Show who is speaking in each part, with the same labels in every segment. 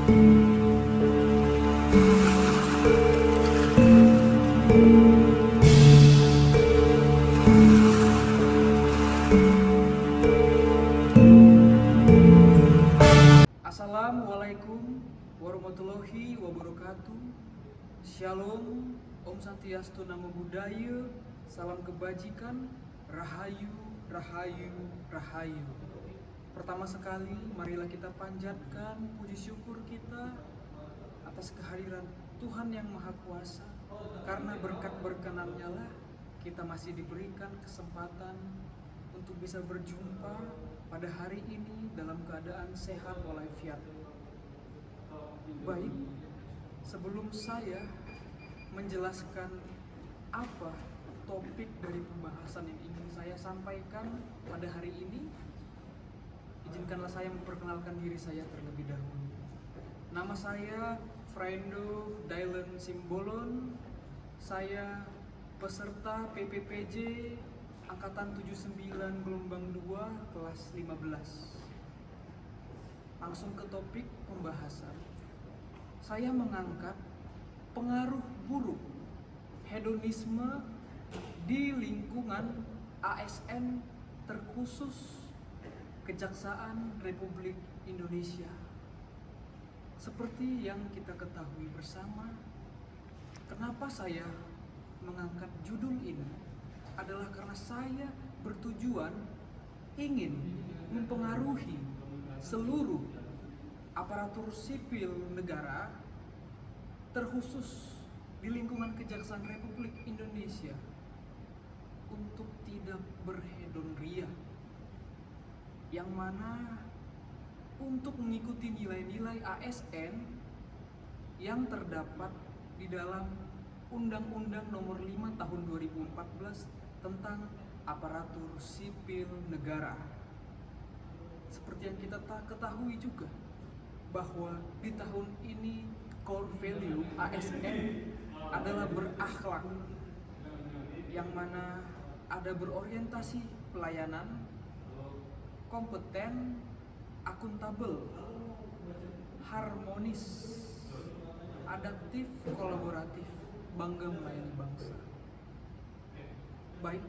Speaker 1: Assalamualaikum warahmatullahi wabarakatuh. Shalom, Om Santiastu Namo Buddhaya, salam kebajikan, Rahayu, Rahayu, Rahayu. Pertama sekali, marilah kita panjatkan puji syukur kita atas kehadiran Tuhan yang Maha Kuasa. Karena berkat berkenan-Nya lah kita masih diberikan kesempatan untuk bisa berjumpa pada hari ini dalam keadaan sehat walafiat. Baik, sebelum saya menjelaskan apa topik dari pembahasan yang ingin saya sampaikan pada hari ini, izinkanlah saya memperkenalkan diri saya terlebih dahulu. Nama saya Frendo Dylan Simbolon. Saya peserta PPPJ Angkatan 79 Gelombang 2 kelas 15. Langsung ke topik pembahasan. Saya mengangkat pengaruh buruk hedonisme di lingkungan ASN, terkhusus Kejaksaan Republik Indonesia. Seperti yang kita ketahui bersama, kenapa saya mengangkat judul ini adalah karena saya bertujuan ingin mempengaruhi seluruh aparatur sipil negara, terkhusus di lingkungan Kejaksaan Republik Indonesia, untuk tidak berhedon ria, yang mana untuk mengikuti nilai-nilai ASN yang terdapat di dalam Undang-Undang Nomor 5 Tahun 2014 tentang aparatur sipil negara. Seperti yang kita ketahui juga bahwa di tahun ini core value ASN adalah berakhlak, yang mana ada berorientasi pelayanan, kompeten, akuntabel, harmonis, adaptif, kolaboratif, bangga melayani bangsa. Baik,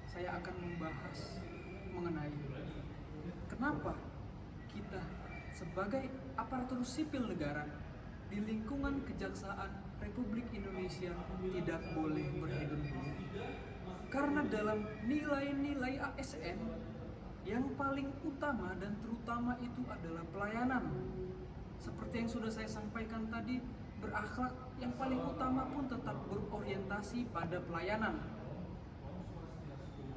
Speaker 1: saya akan membahas mengenai kenapa kita sebagai aparatur sipil negara di lingkungan Kejaksaan Republik Indonesia tidak boleh berhedon ria. Karena dalam nilai-nilai ASN yang paling utama dan terutama itu adalah pelayanan. Seperti yang sudah saya sampaikan tadi, berakhlak yang paling utama pun tetap berorientasi pada pelayanan.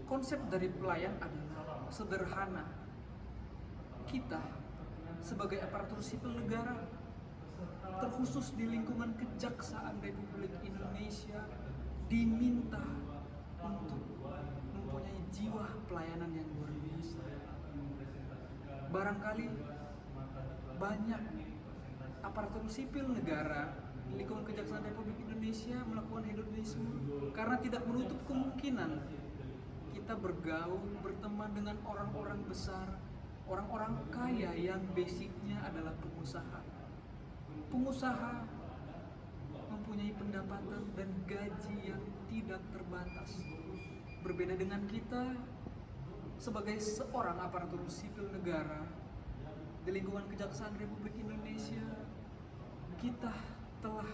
Speaker 1: Konsep dari pelayan adalah sederhana. Kita sebagai aparatur sipil negara, terkhusus di lingkungan Kejaksaan Republik Indonesia, diminta untuk mempunyai jiwa pelayanan yang luar biasa. Barangkali banyak aparatur sipil negara di lingkungan Kejaksaan Republik Indonesia melakukan hedonisme karena tidak menutup kemungkinan kita bergaul, berteman dengan orang-orang besar, orang-orang kaya yang basicnya adalah pengusaha. Pengusaha mempunyai pendapatan dan gaji yang tidak terbatas. Berbeda dengan kita sebagai seorang aparatur sipil negara di lingkungan Kejaksaan Republik Indonesia, kita telah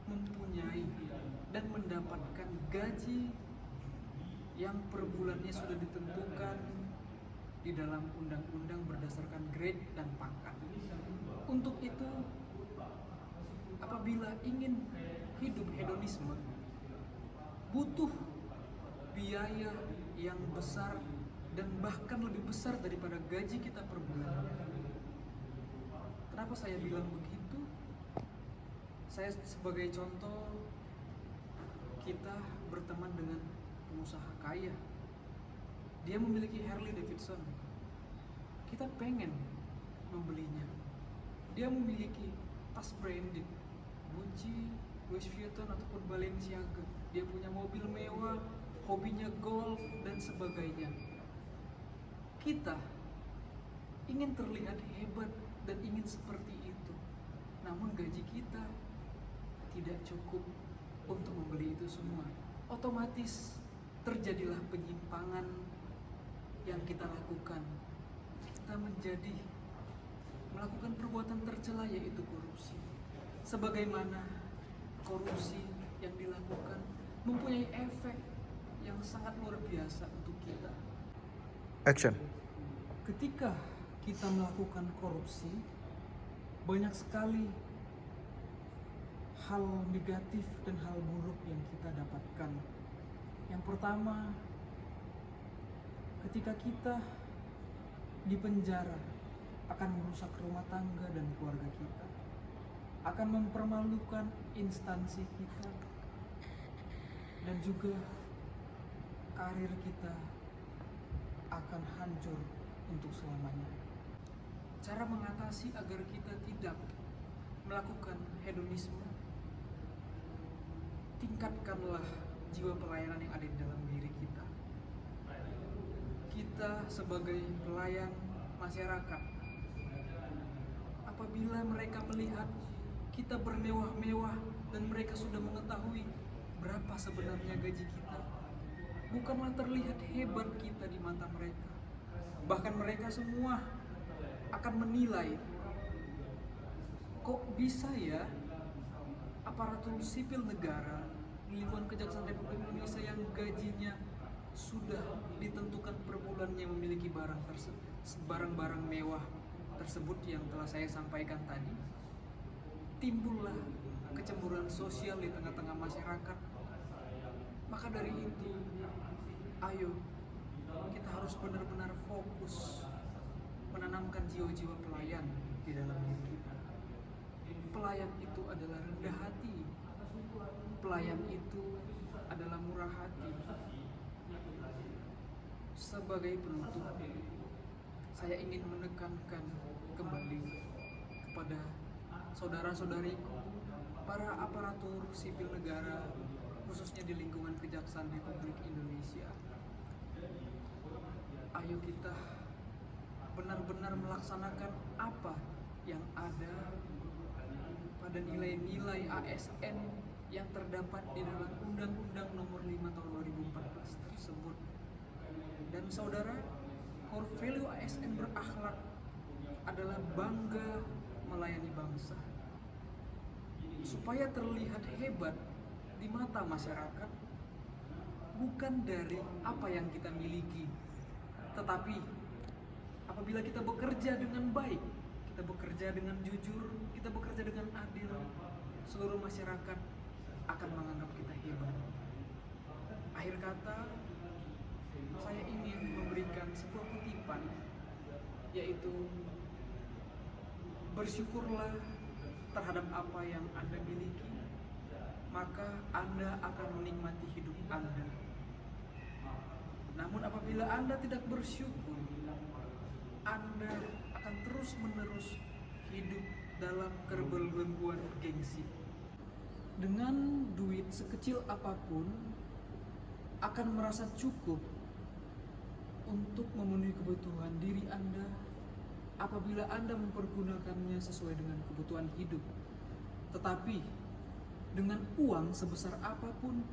Speaker 1: mempunyai dan mendapatkan gaji yang per bulannya sudah ditentukan di dalam undang-undang berdasarkan grade dan pangkat. Untuk itu, apabila ingin hidup hedonisme, butuh biaya yang besar dan bahkan lebih besar daripada gaji kita per bulannya. Kenapa saya bilang begitu? Saya sebagai contoh, kita berteman dengan pengusaha kaya. Dia memiliki Harley Davidson. Kita pengen membelinya. Dia memiliki tas branded, Gucci, Louis Vuitton ataupun Balenciaga. Dia punya mobil mewah, hobinya golf dan sebagainya. Kita ingin terlihat hebat dan ingin seperti itu. namun gaji kita tidak cukup untuk membeli itu semua. Otomatis terjadilah penyimpangan yang kita lakukan. Kita melakukan perbuatan tercela, yaitu korupsi. Sebagaimana korupsi yang dilakukan mempunyai efek yang sangat luar biasa untuk kita.
Speaker 2: Action.
Speaker 1: Ketika kita melakukan korupsi, banyak sekali hal negatif dan hal buruk yang kita dapatkan. Yang pertama, ketika kita di penjara akan merusak rumah tangga dan keluarga kita, akan mempermalukan instansi kita, dan juga karir kita akan hancur untuk selamanya. Cara mengatasi agar kita tidak melakukan hedonisme, tingkatkanlah jiwa pelayanan yang ada di dalam diri kita. Kita sebagai pelayan masyarakat, apabila mereka melihat kita bermewah-mewah dan mereka sudah mengetahui berapa sebenarnya gaji kita, bukanlah terlihat hebat kita di mata mereka. Bahkan mereka semua akan menilai, kok bisa ya aparatur sipil negara di lingkungan Kejaksaan Republik Indonesia yang gajinya sudah ditentukan per bulannya memiliki barang-barang mewah tersebut yang telah saya sampaikan tadi. Timbullah kecemburuan sosial di tengah-tengah masyarakat. Maka dari itu, ayo kita harus benar-benar fokus menanamkan jiwa-jiwa pelayan di dalam diri kita. Pelayan itu adalah rendah hati. Pelayan itu adalah murah hati. Sebagai penutup, saya ingin menekankan kembali kepada saudara-saudariku, para aparatur sipil negara, khususnya di lingkungan Kejaksaan Republik Indonesia. Ayo kita benar-benar melaksanakan apa yang ada pada nilai-nilai ASN yang terdapat di dalam Undang-Undang Nomor 5 Tahun 2014 tersebut. Dan saudara, core value ASN berakhlak adalah bangga melayani bangsa. Supaya terlihat hebat di mata masyarakat, bukan dari apa yang kita miliki, tetapi apabila kita bekerja dengan baik, kita bekerja dengan jujur, kita bekerja dengan adil, seluruh masyarakat akan menganggap kita hebat. Akhir kata, saya ingin memberikan sebuah kutipan, yaitu bersyukurlah terhadap apa yang Anda miliki, maka Anda akan menikmati hidup Anda. Namun apabila Anda tidak bersyukur, Anda akan terus-menerus hidup dalam kerbelengguan gengsi. Dengan duit sekecil apapun, akan merasa cukup untuk memenuhi kebutuhan diri Anda apabila Anda mempergunakannya sesuai dengan kebutuhan hidup. Tetapi dengan uang sebesar apapun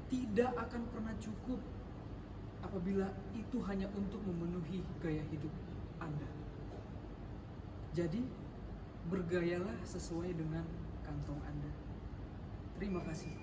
Speaker 1: tidak akan pernah cukup apabila itu hanya untuk memenuhi gaya hidup Anda. Jadi, bergayalah sesuai dengan kantong Anda. Terima kasih.